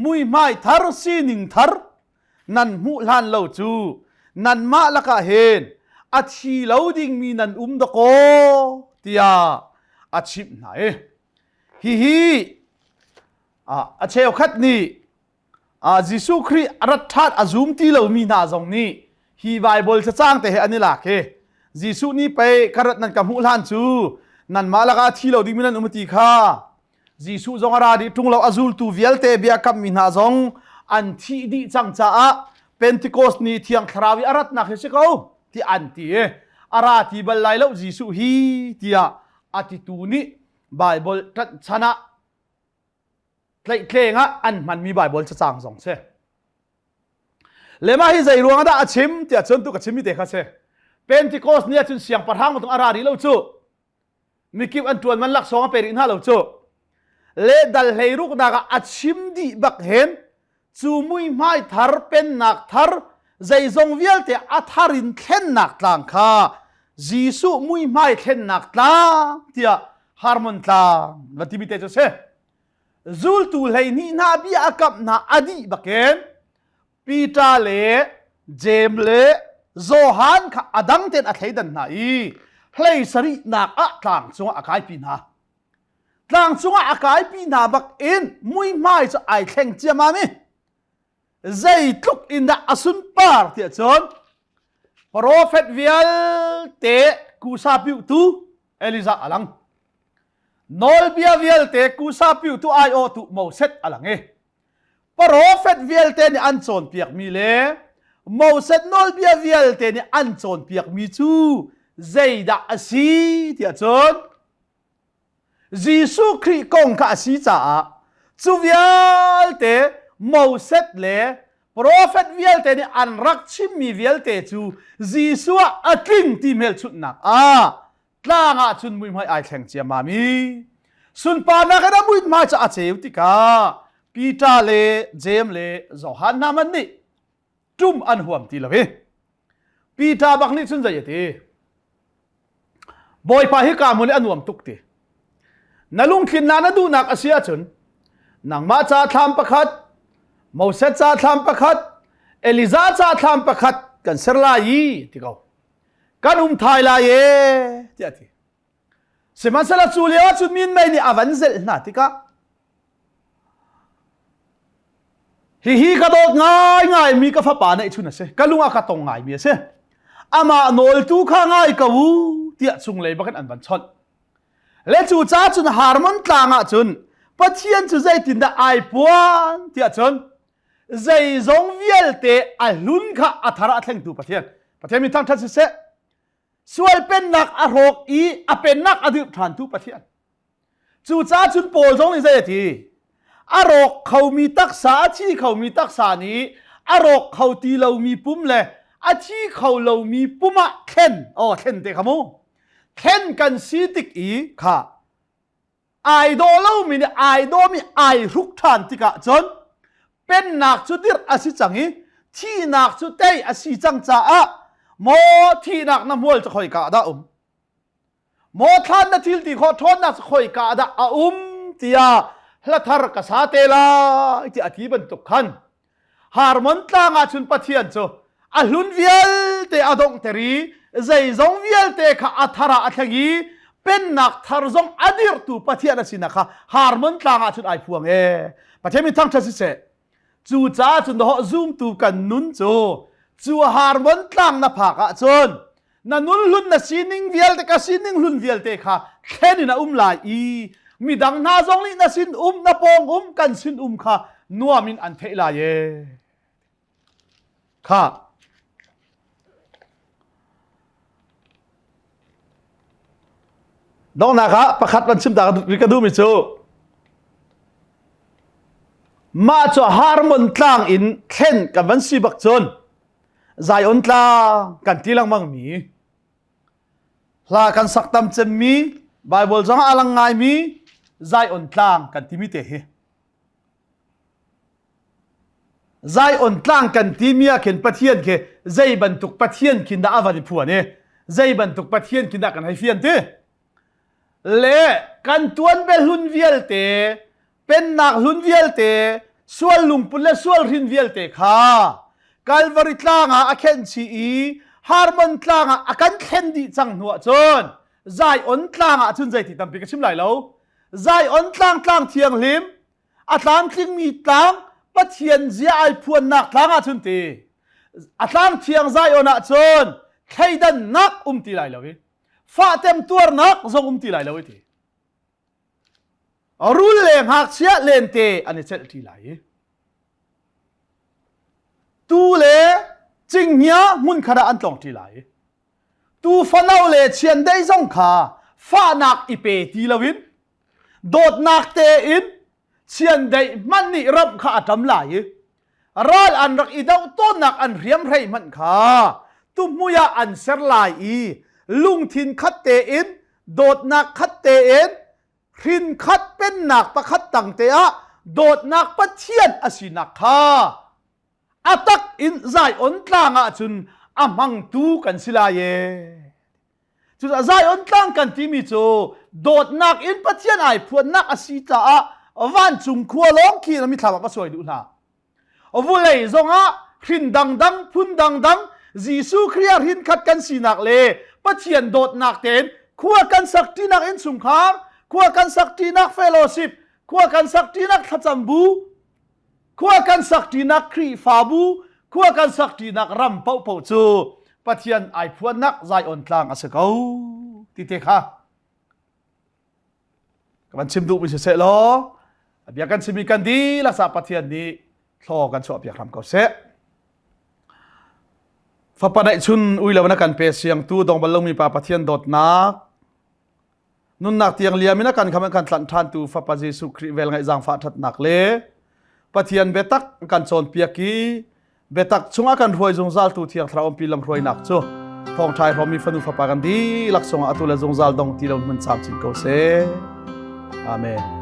มุยไม่ทาร์ซีนิงทาร์นั้นมุลันเหล่าจูนันมาละกะเห็นอาชีเหล่าดิ่งมีนันดะโกที่อาชิมไหนฮีอาเชลขัดนี่จิสุครีรัฐธาตุอาซุมที่เรามีนาจงนี้ฮีไบเบิลจะจ้างแต่อันนี้หลักจิสุนี่ไปกระนั้นกับมุลันจูนันมาละกะที่เราดิ่งมีนันติข้าจิสุจงอาราดิทุงเราอาซุลตูเวลเตเบียกับมีนาจงอันที่ดีจังจ้าเป็นที่โกสนี่ที่ยังคราวิอารัตนักเฮชิเขาที่อันที่อาราที่บัลไลแล้วจิสุฮีที่ อติตูนี้ไบเบิลทัดชนะเคลงอ่ะอันมันมีไบเบิลจะจางสองเช่เลมาฮิใจรวงอ่ะชิมเดี๋ยวจนตุกชิมมีเด็กเช่เป็นที่โคสเนี่ยจนเสียงประทังมาตรงอาราดีเราจู่มีกิบอันตวนมันลักสองเป็นอินฮาเราจู่เลดัลเฮรุกนักอัดชิมดีบักเห็นจูมุยไม่ทาร์เป็นนักทาร์ใจทรงเวียลเตอัทารินเข็นนักต่างข้าจีสุมุยไม่เข็นนักต่างเตียฮาร์มอนต่างวันที่มีเตจเช่จูลตูเลยนี่นาบีอากับนาอดีบักเห็นปีตาเลเจมเลโซฮันข้าอดังเต็นอัดให้ดันไหนเฮ้ยสรีนักอัดต่างจงอากายปีนาต่างจงอากายปีนาบักเอ็นมุยไม่จะไอแข่งเจียมามิใจทุกอินดาอสุนปาร์ที่จนโปรเฟตวิลเตกูซาปิวตูเอลิซาอลังนอลเบียวิลเตกูซาปิวตูไอโอตูโมเซตอลังโปรเฟตวิลเตนี่อันโจนเปียกมีเลโมเซตนอลเบียวิลเตนี่อันโจนเปียกมีจูใจดาอสีที่จนยิสุคริกงข้าสีจ้าจูวิลเตโมเสสเล่โปรเฟตวิลเตนี่อันรักชิมมีวิลเตจูจีสัวอักิงที่เมลชุดนักตลางอาจุนมุยไม่ไอแข่งเจียมามีสุนปานักระมุยมาจะอาเจียวติกาปีตาเล่เจมเล่โจฮันนามันนี่จุ่มอันห่วงตีละเว้ปีตาบักนี่สุนใจตีบอยพาฮิกามุนอันห่วงตุกตีนลุงขินนาดูนักอาเซียจุนนังมาจะทำประคัดโมเสสจะทำประคัดเอลิซาจะทำประคัดกันเสรลายีที่เขากันไทยลายที่อาทิสมัยสลัดจูเลียจุดมินไม่นี่อวันเซลน่ะที่ก็ฮีกระโดดง่ายมีกระฟ้าป่าในชุนเสกันลุงอากาศตรงง่ายมีเสอามาโนลตูข้าง่ายกับวูที่จุงเลยบักันอันวันชนและจูจ้าจุนฮาร์มอนกลางจุนปัจเจียนจูใจตินดาไอปวนที่จุนใจจงเวียลเตอลุนข้าอัธระเทงตูปัจเจียนมีทั้งทัศน์เสส่วนเป็นนักอารกอีเป็นนักอดีตฐานตูปัจเจียนจูจ้าจุนโปลจงนี่ใจทีอารกเขามีตักษาที่เขามีตักษานี้อารกเขาตีเรามีปุ่มเลยอาที่เขาเรามีปุ่มเข็นเข็นเตะขโมเข็นกันซีติกอีค่ะไอดอลเรามีไอดอลมีไอรุกฐานติกะจนเป็นนักจุดดิรอาศิจังอีที่นักจุดเตยอาศิจังจ้าโมที่นักน้ำมัวจะคอยกาดาโมท่านนาทิลตีขอโทษนักคอยกาดาที่ยาละทารกษาเตลาที่อธิบันตุขันฮาร์มอนตางอาชุนปะเทียนโซอลุนเวียลเตอดงเตรีใจจงเวียลเตข้าอัธระอัธกีเป็นนักทารจงอดีรตูปะเทียนสินะคะฮาร์มอนตางอาชุนไอพวงปะเทียนมีทั้งชัดเจนจูจ้าจุนดอกซูมตูกันนุนโจจูฮาร์มอนตางนับผักจนนันนุนลุนนัสินิงเวียลเตกสินิงลุนเวียลเตค่ะแค่นี้นะลายมีดังนาจงลินาสินนาปองกันสินค่ะนัวมินอันเทลายค่ะน้องนะคะประคัดวันชิมตาริกาดูมิจูมาจ่อฮาร์มอนตางอินเข็นกับวันสีบักจนใจอ่อนตางกันที่ลังมังมีลากันสักตำเจมีไบเบิลจังอลังไงมีใจอ่อนตางกันที่มิเตะใจอ่อนตางกันที่มีอาเข็นปะเทียนเคใจบรรทุกปะเทียนกินดาอวันผัวเนี่ยใจบรรทุกปะเทียนกินดากันให้เฟียนเตเล่กันตวนเป็นลุนเวียลเตเป็นนักลุนเวียลเตส่วนลุงปุ่นและส่วนรินเวียลเตค่ะกัลวาริตลางอาเข็นชีฮาร์มอนตลางอากันเข็นดีจังหัวจนใจอ่อนตางจุนใจที่ตั้มปีกชิมไหลแล้วใจอ่อนตางเทียงลิมอัตลางทิ้งมีตางปะเทียนเจียไอพวนนักตางจุนตีอัตลางเทียงใจอ่อนจนใครดันนักตีไหลแล้วฟาเต็มตัวนักจงตีไหลแล้วทีรู้เล่งหักเสียเล่นเตอันนี้เจ็ดตีไหลตูเล่จริงเนี้ยมุนขนาดอันตรงตีไหลตูฟันเอาเล่เชียนได้จงขา fa nak ipe ti lawin dot nak te in chian dei man ni rap kha atam lai ral an rak idau to nak an riam rei man kha tu muya an ser lai i lung thin khat te in dot nak khat te in rin khat pen nak pa khat tang te a dot nak pa thian asinak kha atak in zai on tlanga chun amang tu kan sila ye chu zai on tlang kan ti mi chu dot nak in pa thian ai phuan nak asita a van chung khua long khi na mi thama pa soi du na ovulei zonga rin dang dang phun dang dang jisu khria rin khat kan sinak le pa thian dot nak ten khua kan sakti nak in chung khang khua kan sakti nak fellowship khua kan sakti nak thachambu khua kan sakti nak khri fabu khua kan sakti nak ram pau pau chu pathian ai phuan nak zai on tlang asakau ti te kha kan chim du bi se lo abia kan chimi kan di la sa pathian ni thlo kan chu abia ram ko se fa pa dai chun uilawana kan pe siang tu dong balong mi pa pathian dot nak nun nak tiang liamina kan khaman kan tlan than tu fa pa jesu khri vel ngai jang fa that nak le pathian betak kan chon piaki betak chunga kan roi zongjal tu thiang thra om pilam roi nak chu thong thai romi fanu fa pa kan di lak songa atula zongjal dong ti lo mun cham chin ko se amen